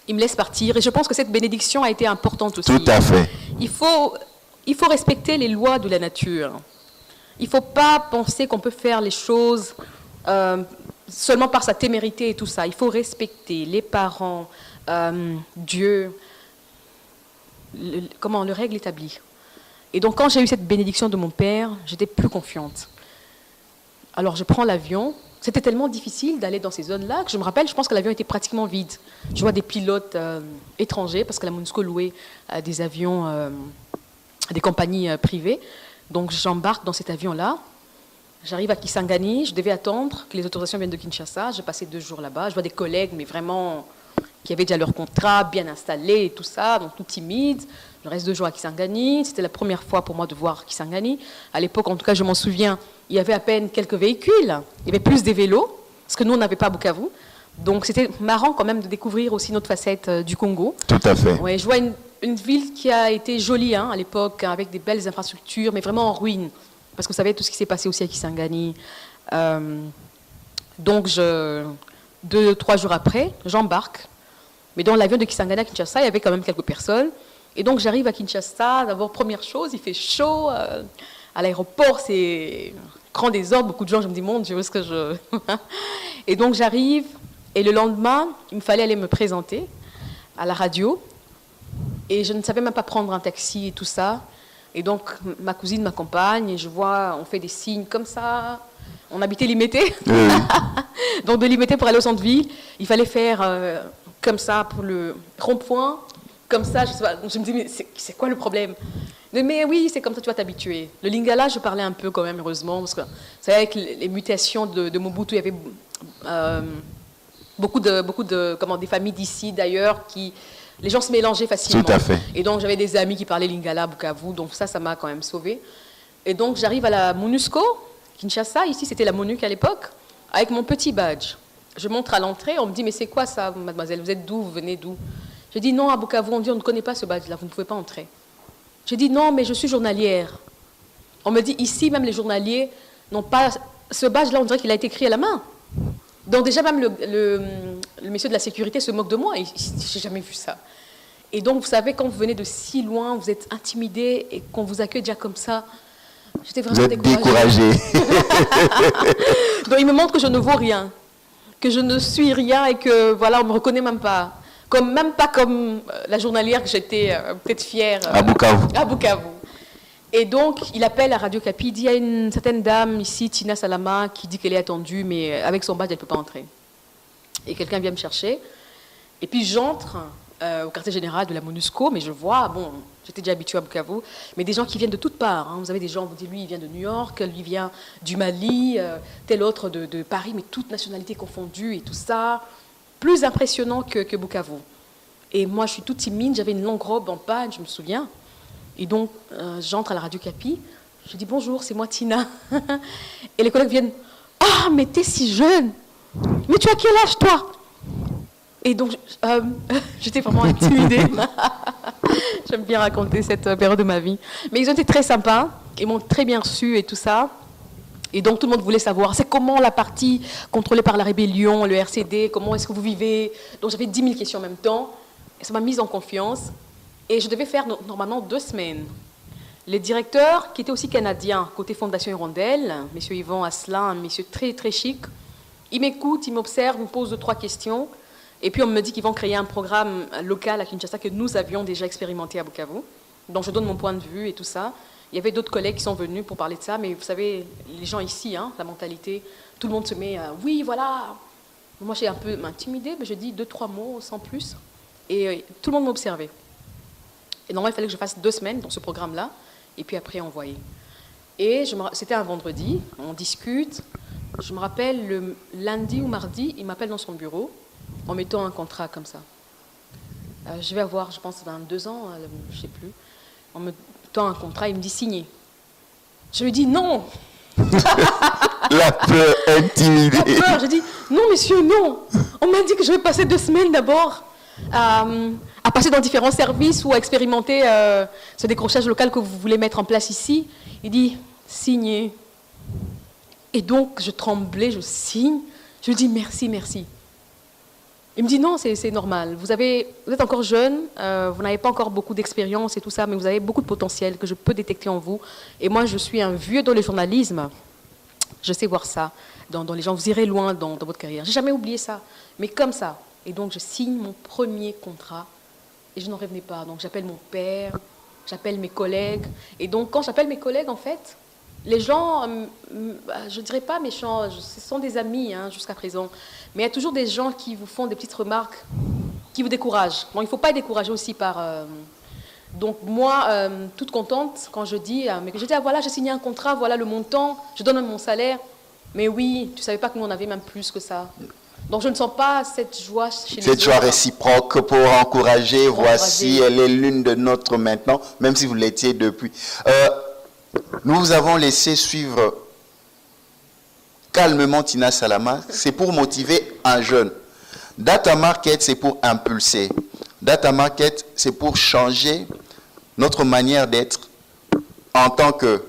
il me laisse partir. Et je pense que cette bénédiction a été importante aussi. Tout à fait. Il faut respecter les lois de la nature. Il ne faut pas penser qu'on peut faire les choses seulement par sa témérité et tout ça. Il faut respecter les parents, Dieu, le règle établie. Et donc, quand j'ai eu cette bénédiction de mon père, j'étais plus confiante. Alors, je prends l'avion. C'était tellement difficile d'aller dans ces zones-là que je me rappelle, je pense que l'avion était pratiquement vide. Je vois des pilotes étrangers, parce que la MONUSCO louait des avions à des compagnies privées. Donc, j'embarque dans cet avion-là. J'arrive à Kisangani. Je devais attendre que les autorisations viennent de Kinshasa. J'ai passé 2 jours là-bas. Je vois des collègues, mais vraiment, qui avaient déjà leur contrat, bien installé et tout ça, donc tout timide. Je reste 2 jours à Kisangani. C'était la première fois pour moi de voir Kisangani. À l'époque, en tout cas, je m'en souviens, il y avait à peine quelques véhicules. Il y avait plus des vélos, parce que nous, on n'avait pas Bukavu. Donc, c'était marrant quand même de découvrir aussi notre facette du Congo. Tout à fait. Ouais, je vois une ville qui a été jolie à l'époque, avec des belles infrastructures, mais vraiment en ruine. Parce que vous savez tout ce qui s'est passé aussi à Kisangani. Donc, 2-3 jours après, j'embarque. Mais dans l'avion de Kisangani à Kinshasa, il y avait quand même quelques personnes. Et donc, j'arrive à Kinshasa. D'abord, première chose, il fait chaud. À l'aéroport, c'est grand désordre. Beaucoup de gens, je me dis, mon Dieu, où est-ce que je... Et donc, j'arrive. Et le lendemain, il me fallait aller me présenter à la radio. Et je ne savais même pas prendre un taxi et tout ça. Et donc, ma cousine m'accompagne et je vois, on fait des signes comme ça. On habitait Limete. Oui. Donc, de Limete pour aller au centre-ville, il fallait faire comme ça pour le rond-point. Comme ça, je me dis, mais c'est quoi le problème? Mais oui, c'est comme ça, tu vas t'habituer. Le lingala, je parlais un peu quand même, heureusement, parce que c'est avec les mutations de Mobutu, il y avait beaucoup de des familles d'ici, d'ailleurs, qui... Les gens se mélangeaient facilement. Tout à fait. Et donc, j'avais des amis qui parlaient lingala, Bukavu, donc ça m'a quand même sauvée. Et donc, j'arrive à la MONUSCO, Kinshasa, ici, c'était la MONUC à l'époque. avec mon petit badge. Je montre à l'entrée, on me dit, mais c'est quoi ça, mademoiselle? Vous êtes d'où? Vous venez d'où? Je dis, non, à Bukavu, on dit, on ne connaît pas ce badge-là, vous ne pouvez pas entrer. Je dis, non, mais je suis journalière. On me dit, ici, même les journaliers n'ont pas... Ce badge-là, on dirait qu'il a été écrit à la main. Donc déjà, même le monsieur de la sécurité se moque de moi. Je n'ai jamais vu ça. Et donc, vous savez, quand vous venez de si loin, vous êtes intimidé et qu'on vous accueille déjà comme ça, j'étais vraiment découragée. Donc, il me montre que je ne vaux rien, que je ne suis rien et que, voilà, on ne me reconnaît même pas. Même pas comme la journalière que j'étais peut-être fière. À Bukavu. À Bukavu. Et donc, il appelle à Radio Kapi, il dit, il y a une certaine dame ici, Tina Salama, qui dit qu'elle est attendue, mais avec son badge, elle ne peut pas entrer. Et quelqu'un vient me chercher. Et puis, j'entre au quartier général de la MONUSCO, mais je vois, bon, j'étais déjà habituée à Bukavu, mais des gens qui viennent de toutes parts. Hein. Vous avez des gens, vous dites, lui, il vient de New York, lui, il vient du Mali, tel autre de Paris, mais toutes nationalités confondues et tout ça. Plus impressionnant que Bukavu. Et moi, je suis toute timide, j'avais une longue robe en panne, je me souviens. Et donc, j'entre à la Radio Kapi, je dis bonjour, c'est moi Tina. Et les collègues viennent, ah, mais t'es si jeune, mais tu as quel âge toi? Et donc, j'étais vraiment intimidée. J'aime bien raconter cette période de ma vie. Mais ils ont été très sympas, ils m'ont très bien reçu et tout ça. Et donc, tout le monde voulait savoir, c'est comment la partie contrôlée par la rébellion, le RCD, comment est-ce que vous vivez? Donc, j'avais 10 000 questions en même temps. Et ça m'a mise en confiance. Et je devais faire normalement 2 semaines. Les directeurs, qui étaient aussi canadiens, côté Fondation Hirondelle, M. Yvan Asselin, un monsieur très, très chic, ils m'écoutent, ils m'observent, ils me posent 2, 3 questions. Et puis, on me dit qu'ils vont créer un programme local à Kinshasa que nous avions déjà expérimenté à Bukavu. Donc, je donne mon point de vue et tout ça. Il y avait d'autres collègues qui sont venus pour parler de ça, mais vous savez, les gens ici, hein, la mentalité, tout le monde se met oui, voilà. Moi, j'ai un peu intimidée, mais je dis 2, 3 mots sans plus. Et tout le monde m'observait. Et normalement, il fallait que je fasse 2 semaines dans ce programme-là, et puis après, on voyait. Et c'était un vendredi, on discute. Je me rappelle, le lundi ou mardi, il m'appelle dans son bureau, en mettant un contrat comme ça. Je vais avoir, je pense, dans 2 ans, je ne sais plus, en me mettant un contrat, il me dit signer. Je lui dis non. La peur intimidée. La peur, je dis non, monsieur, non. On m'a dit que je vais passer 2 semaines d'abord à passer dans différents services ou à expérimenter ce décrochage local que vous voulez mettre en place ici. Il dit, signez. Et donc, je tremblais, je signe. Je lui dis, merci, merci. Il me dit, non, c'est normal. Vous êtes encore jeune, vous n'avez pas encore beaucoup d'expérience et tout ça, mais vous avez beaucoup de potentiel que je peux détecter en vous. Et moi, je suis un vieux dans le journalisme. Je sais voir ça dans les gens. Vous irez loin dans votre carrière. Je n'ai jamais oublié ça, mais comme ça. Et donc, je signe mon premier contrat et je n'en revenais pas. Donc, j'appelle mon père, j'appelle mes collègues. Et donc, quand j'appelle mes collègues, en fait, les gens, je ne dirais pas méchants, ce sont des amis hein, jusqu'à présent. Mais il y a toujours des gens qui vous font des petites remarques, qui vous découragent. Bon, il ne faut pas être découragé aussi par... Donc, moi, toute contente, quand je dis... mais je dis, ah, voilà, j'ai signé un contrat, voilà le montant, je donne mon salaire. Mais oui, tu ne savais pas que nous, on avait même plus que ça. Donc, je ne sens pas cette joie chez les autres. Cette joie réciproque pour encourager. Voici, elle est l'une de nôtres maintenant, même si vous l'étiez depuis. Nous vous avons laissé suivre calmement Tina Salama. C'est pour motiver un jeune. Data Market, c'est pour impulser. Data Market, c'est pour changer notre manière d'être en tant que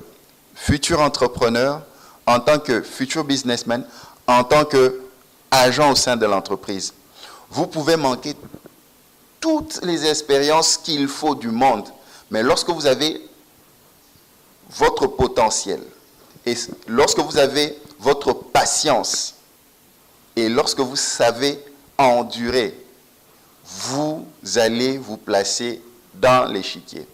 futur entrepreneur, en tant que futur businessman, en tant que agent au sein de l'entreprise. Vous pouvez manquer toutes les expériences qu'il faut du monde, mais lorsque vous avez votre potentiel, et lorsque vous avez votre patience, et lorsque vous savez endurer, vous allez vous placer dans l'échiquier.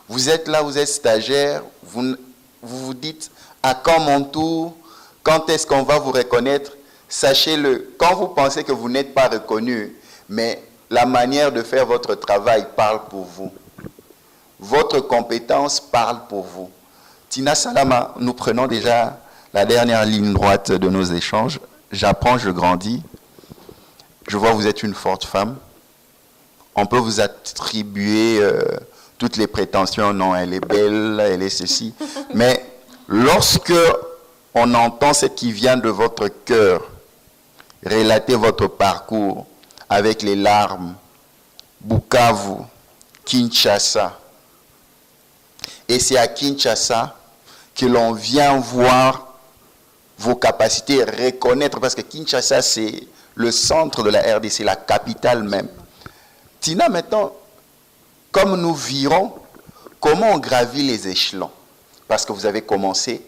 Vous êtes là, vous êtes stagiaire, vous vous dites, à quand mon tour, quand est-ce qu'on va vous reconnaître? Sachez-le, quand vous pensez que vous n'êtes pas reconnu, mais la manière de faire votre travail parle pour vous. Votre compétence parle pour vous. Tina Salama, nous prenons déjà la dernière ligne droite de nos échanges. J'apprends, je grandis. Je vois que vous êtes une forte femme. On peut vous attribuer toutes les prétentions. Non, elle est belle, elle est ceci. Mais lorsque on entend ce qui vient de votre cœur. Relatez votre parcours avec les larmes. Bukavu, Kinshasa. Et c'est à Kinshasa que l'on vient voir vos capacités, reconnaître, parce que Kinshasa, c'est le centre de la RDC, la capitale même. Tina, maintenant, comme nous virons, comment on gravit les échelons? Parce que vous avez commencé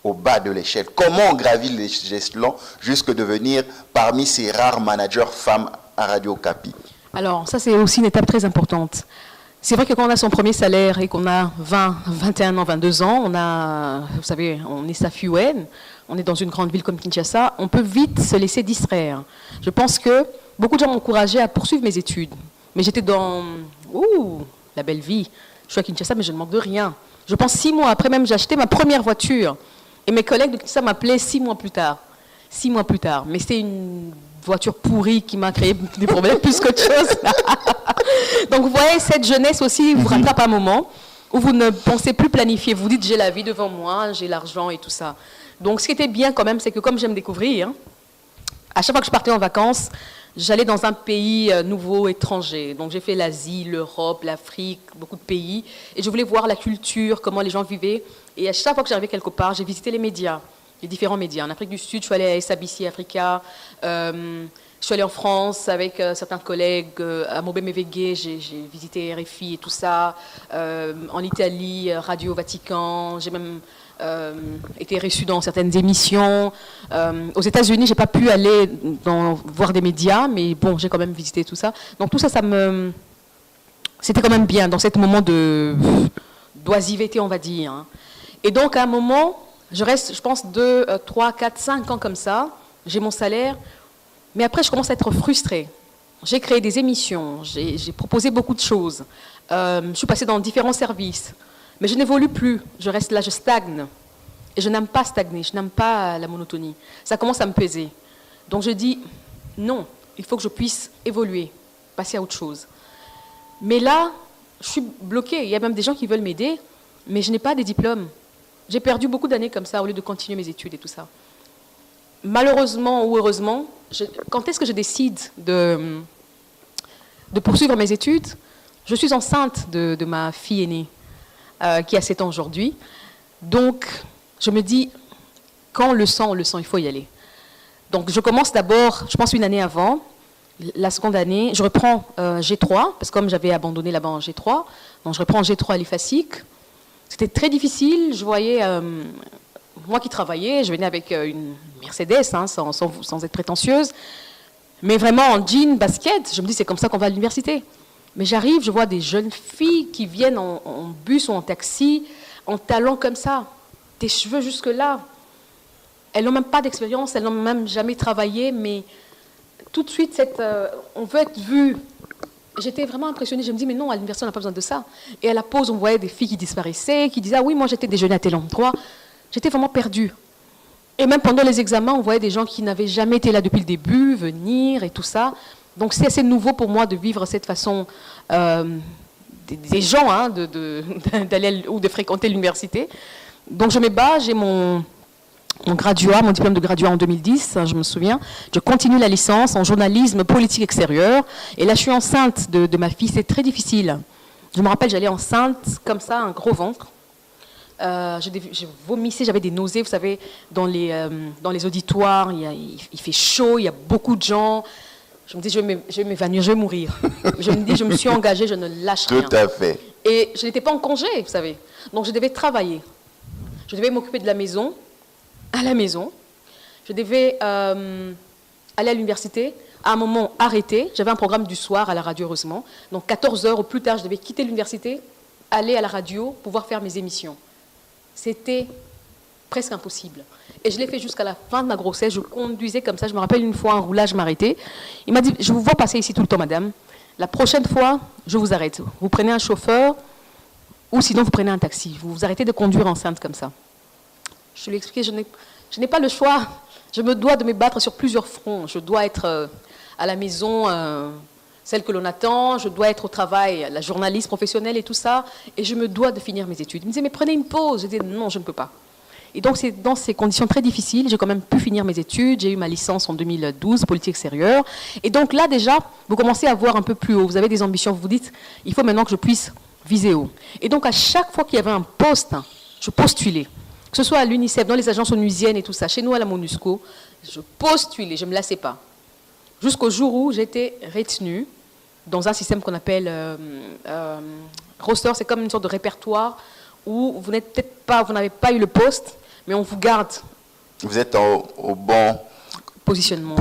au bas de l'échelle. Comment on gravit les échelons jusqu'à devenir parmi ces rares managers femmes à Radio Okapi? Alors, ça, c'est aussi une étape très importante. C'est vrai que quand on a son premier salaire et qu'on a 20, 21 ans, 22 ans, on a, vous savez, on est Safi-Ouen, on est dans une grande ville comme Kinshasa, on peut vite se laisser distraire. Je pense que beaucoup de gens m'ont encouragé à poursuivre mes études. Mais j'étais dans, la belle vie. Je suis à Kinshasa, mais je ne manque de rien. Je pense 6 mois après même, j'ai acheté ma première voiture. Et mes collègues de Kinshasa m'appelaient 6 mois plus tard. 6 mois plus tard. Mais c'était une voiture pourrie qui m'a créé des problèmes plus qu'autre chose. Donc vous voyez, cette jeunesse aussi vous rattrape un moment où vous ne pensez plus planifier. Vous dites, j'ai la vie devant moi, j'ai l'argent et tout ça. Donc ce qui était bien quand même, c'est que comme j'aime découvrir, à chaque fois que je partais en vacances, j'allais dans un pays nouveau, étranger. Donc j'ai fait l'Asie, l'Europe, l'Afrique, beaucoup de pays. Et je voulais voir la culture, comment les gens vivaient. Et à chaque fois que j'arrivais quelque part, j'ai visité les médias, les différents médias. En Afrique du Sud, je suis allée à SABC Africa. Je suis allée en France avec certains collègues. À Mobé-Mévégué, j'ai visité RFI et tout ça. En Italie, Radio Vatican. J'ai même été reçue dans certaines émissions. Aux États-Unis, j'ai pas pu aller voir des médias, mais bon, j'ai quand même visité tout ça. Donc tout ça, c'était quand même bien dans ce moment d'oisiveté, on va dire. Hein. Et donc à un moment, je reste, je pense, 2, 3, 4, 5 ans comme ça. J'ai mon salaire, mais après, je commence à être frustrée. J'ai créé des émissions, j'ai proposé beaucoup de choses. Je suis passée dans différents services. Mais je n'évolue plus, je reste là, je stagne. Et je n'aime pas stagner, je n'aime pas la monotonie. Ça commence à me peser. Donc je dis, non, il faut que je puisse évoluer, passer à autre chose. Mais là, je suis bloquée. Il y a même des gens qui veulent m'aider, mais je n'ai pas des diplômes. J'ai perdu beaucoup d'années comme ça, au lieu de continuer mes études et tout ça. Malheureusement ou heureusement, quand est-ce que je décide de poursuivre mes études? Je suis enceinte de ma fille aînée. Qui a 7 ans aujourd'hui. Donc, je me dis, quand on le sent, il faut y aller. Donc, je commence d'abord, je pense une année avant, la seconde année, je reprends G3, parce que comme j'avais abandonné là-bas en G3, donc je reprends G3 à l'IFASIC. C'était très difficile, je voyais, moi qui travaillais, je venais avec une Mercedes, hein, sans être prétentieuse, mais vraiment en jean, basket, je me dis, c'est comme ça qu'on va à l'université. Mais j'arrive, je vois des jeunes filles qui viennent en bus ou en taxi, en talons comme ça, des cheveux jusque-là. Elles n'ont même pas d'expérience, elles n'ont même jamais travaillé, mais tout de suite, on veut être vu. J'étais vraiment impressionnée, je me dis, mais non, à l'université, on n'a pas besoin de ça. Et à la pause, on voyait des filles qui disparaissaient, qui disaient, ah oui, moi j'étais déjeuner à tel endroit. J'étais vraiment perdue. Et même pendant les examens, on voyait des gens qui n'avaient jamais été là depuis le début, venir et tout ça. Donc c'est assez nouveau pour moi de vivre cette façon des gens, hein, d'aller ou de fréquenter l'université. Donc je me bats, j'ai mon graduat, mon diplôme de graduat en 2010, je me souviens. Je continue la licence en journalisme politique extérieure. Et là, je suis enceinte de ma fille, c'est très difficile. Je me rappelle, j'allais enceinte comme ça, un gros ventre. Je vomissais, j'avais des nausées, vous savez, dans les auditoires, il fait chaud, il y a beaucoup de gens. Je me dis, je vais m'évanouir, je vais mourir. Je me dis, je me suis engagée, je ne lâche rien. Tout à fait. Et je n'étais pas en congé, vous savez. Donc je devais travailler. Je devais m'occuper de la maison, à la maison. Je devais aller à l'université. À un moment, arrêter. J'avais un programme du soir à la radio, heureusement. Donc 14 heures au plus tard, je devais quitter l'université, aller à la radio, pouvoir faire mes émissions. C'était presque impossible. Et je l'ai fait jusqu'à la fin de ma grossesse. Je conduisais comme ça. Je me rappelle une fois, un roulage m'arrêtait. Il m'a dit, je vous vois passer ici tout le temps, madame. La prochaine fois, je vous arrête. Vous prenez un chauffeur ou sinon vous prenez un taxi. Vous vous arrêtez de conduire enceinte comme ça. Je lui ai expliqué, je n'ai pas le choix. Je me dois de me battre sur plusieurs fronts. Je dois être à la maison, celle que l'on attend. Je dois être au travail, la journaliste professionnelle et tout ça. Et je me dois de finir mes études. Il me disait, mais prenez une pause. Je disais, non, je ne peux pas. Et donc, c'est dans ces conditions très difficiles, j'ai quand même pu finir mes études. J'ai eu ma licence en 2012, politique extérieure. Et donc là, déjà, vous commencez à voir un peu plus haut. Vous avez des ambitions. Vous vous dites, il faut maintenant que je puisse viser haut. Et donc, à chaque fois qu'il y avait un poste, je postulais. Que ce soit à l'UNICEF, dans les agences onusiennes et tout ça, chez nous à la MONUSCO, je postulais, je ne me lassais pas. Jusqu'au jour où j'étais retenue dans un système qu'on appelle roster, c'est comme une sorte de répertoire où vous n'êtes peut-être pas, vous n'avez pas eu le poste, mais on vous garde. Vous êtes au bon positionnement,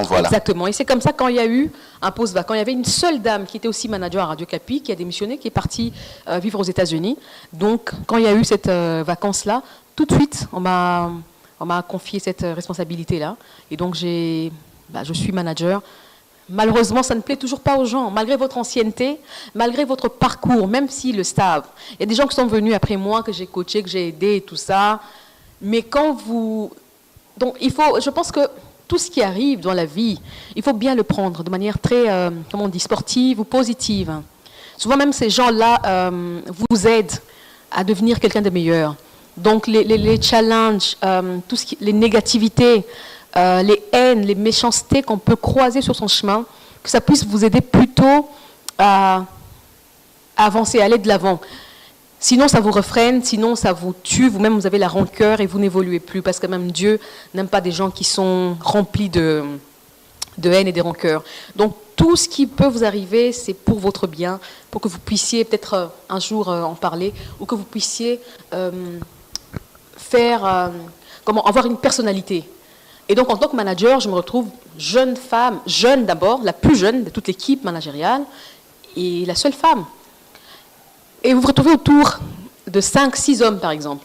voilà. Exactement. Et c'est comme ça quand il y a eu un poste vacant. Il y avait une seule dame qui était aussi manager à Radio Capi, qui a démissionné, qui est partie vivre aux États-Unis. Donc, quand il y a eu cette vacance-là, tout de suite, on m'a confié cette responsabilité-là. Et donc, je suis manager. Malheureusement, ça ne plaît toujours pas aux gens, malgré votre ancienneté, malgré votre parcours, même s'ils le savent. Il y a des gens qui sont venus après moi, que j'ai coaché, que j'ai aidé et tout ça. Mais quand vous... Donc, je pense que tout ce qui arrive dans la vie, il faut bien le prendre de manière très, comment on dit, sportive ou positive. Souvent, même ces gens-là vous aident à devenir quelqu'un de meilleur. Donc, les challenges, les négativités, les haines, les méchancetés qu'on peut croiser sur son chemin, que ça puisse vous aider plutôt à avancer, à aller de l'avant. Sinon, ça vous refrène, sinon, ça vous tue. Vous-même, vous avez la rancœur et vous n'évoluez plus. Parce que même Dieu n'aime pas des gens qui sont remplis de haine et de rancœur. Donc, tout ce qui peut vous arriver, c'est pour votre bien, pour que vous puissiez peut-être un jour en parler, ou que vous puissiez avoir une personnalité. Et donc, en tant que manager, je me retrouve jeune femme, jeune d'abord, la plus jeune de toute l'équipe managériale, et la seule femme. Et vous vous retrouvez autour de 5-6 hommes, par exemple.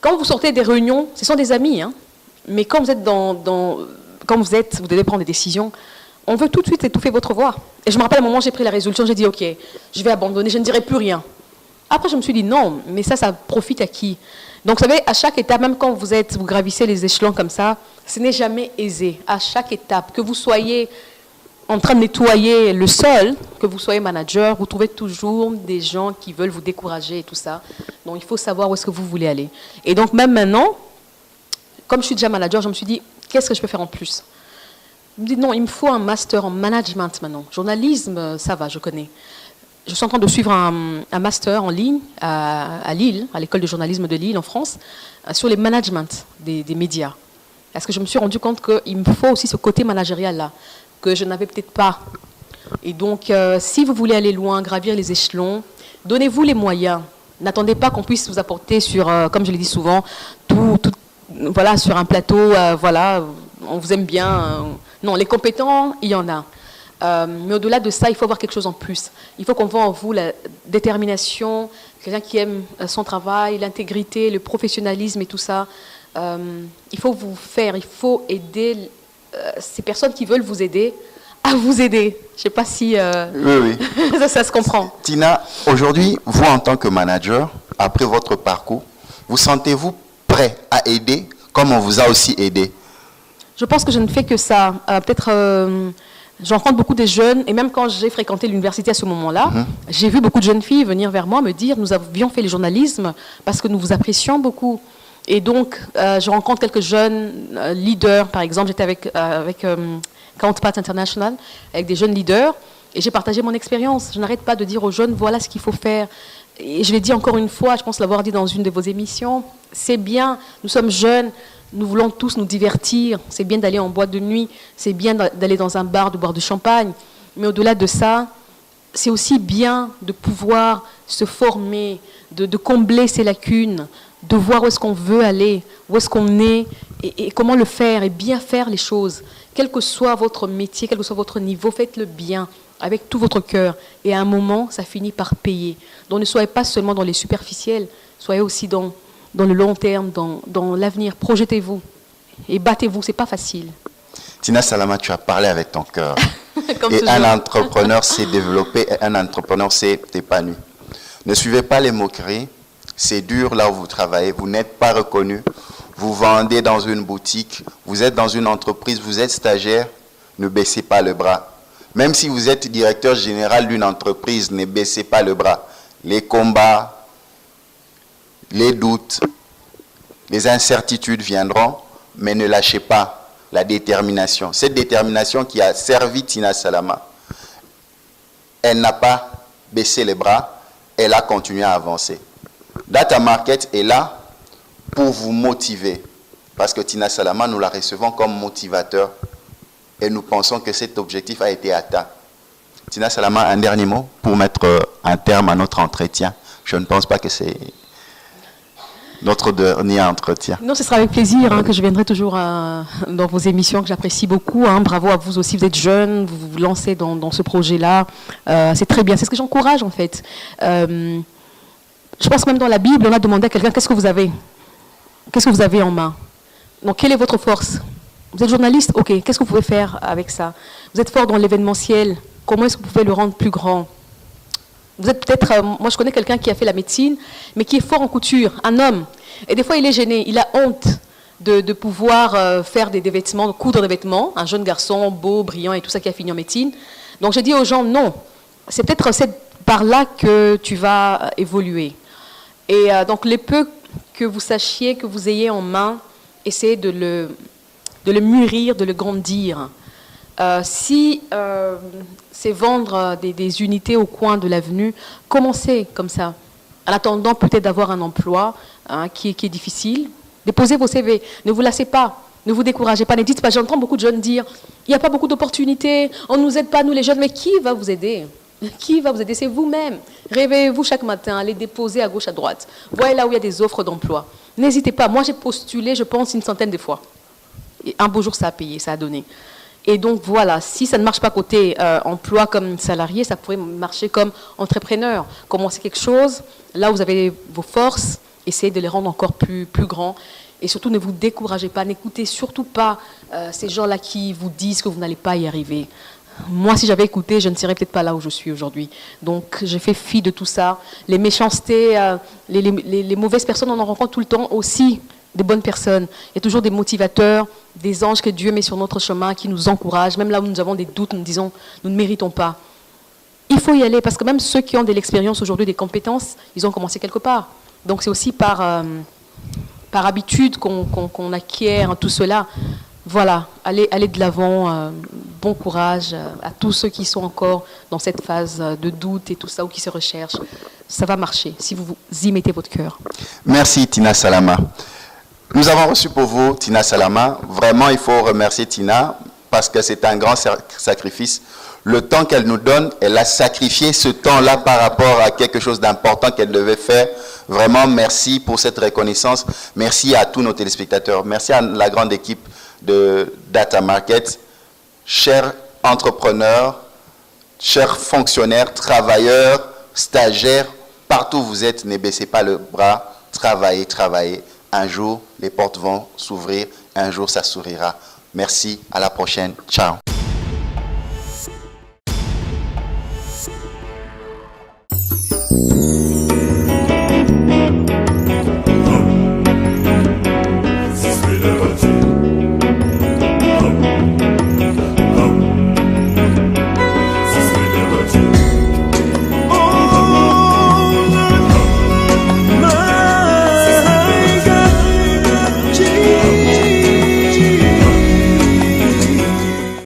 Quand vous sortez des réunions, ce sont des amis, hein, mais quand vous êtes vous devez prendre des décisions, on veut tout de suite étouffer votre voix. Et je me rappelle à un moment, j'ai pris la résolution, j'ai dit, OK, je vais abandonner, je ne dirai plus rien. Après, je me suis dit, non, mais ça profite à qui? Donc, vous savez, à chaque étape, même quand vous gravissez les échelons comme ça, ce n'est jamais aisé. À chaque étape, que vous soyez en train de nettoyer le sol, que vous soyez manager, vous trouvez toujours des gens qui veulent vous décourager et tout ça. Donc, il faut savoir où est-ce que vous voulez aller. Et donc, même maintenant, comme je suis déjà manager, je me suis dit, qu'est-ce que je peux faire en plus? Je me dis, non, il me faut un master en management maintenant. Journalisme, ça va, je connais. Je suis en train de suivre un master en ligne à Lille, à l'école de journalisme de Lille, en France, sur les management des médias. Parce que je me suis rendu compte qu'il me faut aussi ce côté managérial-là, que je n'avais peut-être pas. Et donc, si vous voulez aller loin, gravir les échelons, donnez-vous les moyens. N'attendez pas qu'on puisse vous apporter sur, comme je l'ai dit souvent, voilà, sur un plateau, voilà, on vous aime bien. Non, les compétents, il y en a. Mais au-delà de ça, il faut avoir quelque chose en plus. Il faut qu'on voit en vous la détermination, quelqu'un qui aime son travail, l'intégrité, le professionnalisme et tout ça. Il faut vous faire, il faut aider ces personnes qui veulent vous aider à vous aider. Je ne sais pas si oui. ça se comprend. Tina, aujourd'hui, vous en tant que manager, après votre parcours, vous sentez-vous prêt à aider comme on vous a aussi aidé? Je pense que je ne fais que ça. Peut-être... J'en rencontre beaucoup de jeunes, et même quand j'ai fréquenté l'université à ce moment-là, j'ai vu beaucoup de jeunes filles venir vers moi me dire « Nous avions fait le journalisme parce que nous vous apprécions beaucoup ». Et donc, je rencontre quelques jeunes leaders, par exemple, j'étais avec Counterpart International, avec des jeunes leaders, et j'ai partagé mon expérience. Je n'arrête pas de dire aux jeunes « Voilà ce qu'il faut faire ». Et je l'ai dit encore une fois, je pense l'avoir dit dans une de vos émissions, c'est bien, nous sommes jeunes, nous voulons tous nous divertir, c'est bien d'aller en boîte de nuit, c'est bien d'aller dans un bar, de boire du champagne, mais au-delà de ça, c'est aussi bien de pouvoir se former, de combler ses lacunes, de voir où est-ce qu'on veut aller, où est-ce qu'on est, et comment le faire, et bien faire les choses. Quel que soit votre métier, quel que soit votre niveau, faites-le bien, avec tout votre cœur, et à un moment, ça finit par payer. Donc ne soyez pas seulement dans les superficiels, soyez aussi dans le long terme, dans l'avenir. Projetez-vous et battez-vous, c'est pas facile. Tina Salama, tu as parlé avec ton cœur. Et un entrepreneur s'est développé, et un entrepreneur s'est épanoui. Ne suivez pas les moqueries, c'est dur là où vous travaillez, vous n'êtes pas reconnu, vous vendez dans une boutique, vous êtes dans une entreprise, vous êtes stagiaire, ne baissez pas le bras. Même si vous êtes directeur général d'une entreprise, ne baissez pas le bras. Les combats, les doutes, Les incertitudes viendront, mais ne lâchez pas la détermination. Cette détermination qui a servi Tina Salama, elle n'a pas baissé les bras, elle a continué à avancer. Data Market est là pour vous motiver, parce que Tina Salama, nous la recevons comme motivateur et nous pensons que cet objectif a été atteint. Tina Salama, un dernier mot pour mettre un terme à notre entretien. Je ne pense pas que c'est notre dernier entretien. Non, ce sera avec plaisir que je viendrai toujours dans vos émissions que j'apprécie beaucoup. Bravo à vous aussi, vous êtes jeune, vous vous lancez dans ce projet-là. C'est très bien, c'est ce que j'encourage en fait. Je pense même dans la Bible, on a demandé à quelqu'un, qu'est-ce que vous avez? Qu'est-ce que vous avez en main? Donc, quelle est votre force? Vous êtes journaliste? Ok, qu'est-ce que vous pouvez faire avec ça? Vous êtes fort dans l'événementiel, comment est-ce que vous pouvez le rendre plus grand? Vous êtes peut-être, moi je connais quelqu'un qui a fait la médecine, mais qui est fort en couture, un homme. Et des fois il est gêné, il a honte de pouvoir faire des vêtements, coudre des vêtements, un jeune garçon beau, brillant et tout ça qui a fini en médecine. Donc je dis aux gens, non, c'est peut-être par là que tu vas évoluer. Et donc les peu que vous sachiez, que vous ayez en main, essayez de le mûrir, de le grandir. Si c'est vendre des unités au coin de l'avenue, commencez comme ça. En attendant peut-être d'avoir un emploi qui est difficile, déposez vos CV, ne vous lassez pas, ne vous découragez pas, ne dites pas, j'entends beaucoup de jeunes dire, il n'y a pas beaucoup d'opportunités, on ne nous aide pas nous les jeunes, mais qui va vous aider? Qui va vous aider? C'est vous-même. Réveillez-vous chaque matin, allez déposer à gauche, à droite. Voyez là où il y a des offres d'emploi. N'hésitez pas, moi j'ai postulé, je pense, une centaine de fois. Et un beau jour ça a payé, ça a donné. Et donc voilà, si ça ne marche pas côté emploi comme salarié, ça pourrait marcher comme entrepreneur. Commencez quelque chose, là où vous avez vos forces, essayez de les rendre encore plus grands. Et surtout, ne vous découragez pas, n'écoutez surtout pas ces gens-là qui vous disent que vous n'allez pas y arriver. Moi, si j'avais écouté, je ne serais peut-être pas là où je suis aujourd'hui. Donc, j'ai fait fi de tout ça. Les méchancetés, les mauvaises personnes, on en rencontre tout le temps aussi. Des bonnes personnes. Il y a toujours des motivateurs, des anges que Dieu met sur notre chemin qui nous encouragent. Même là où nous avons des doutes, nous disons, nous ne méritons pas. Il faut y aller parce que même ceux qui ont de l'expérience aujourd'hui, des compétences, ils ont commencé quelque part. Donc c'est aussi par habitude qu'on acquiert tout cela. Voilà, allez de l'avant. Bon courage à tous ceux qui sont encore dans cette phase de doute et tout ça ou qui se recherchent. Ça va marcher si vous y mettez votre cœur. Merci Tina Salama. Nous avons reçu pour vous Tina Salama. Vraiment, il faut remercier Tina parce que c'est un grand sacrifice. Le temps qu'elle nous donne, elle a sacrifié ce temps-là par rapport à quelque chose d'important qu'elle devait faire. Vraiment, merci pour cette reconnaissance. Merci à tous nos téléspectateurs. Merci à la grande équipe de Data Market. Chers entrepreneurs, chers fonctionnaires, travailleurs, stagiaires, partout où vous êtes, ne baissez pas le bras. Travaillez, travaillez. Un jour, les portes vont s'ouvrir. Un jour, ça sourira. Merci. À la prochaine. Ciao.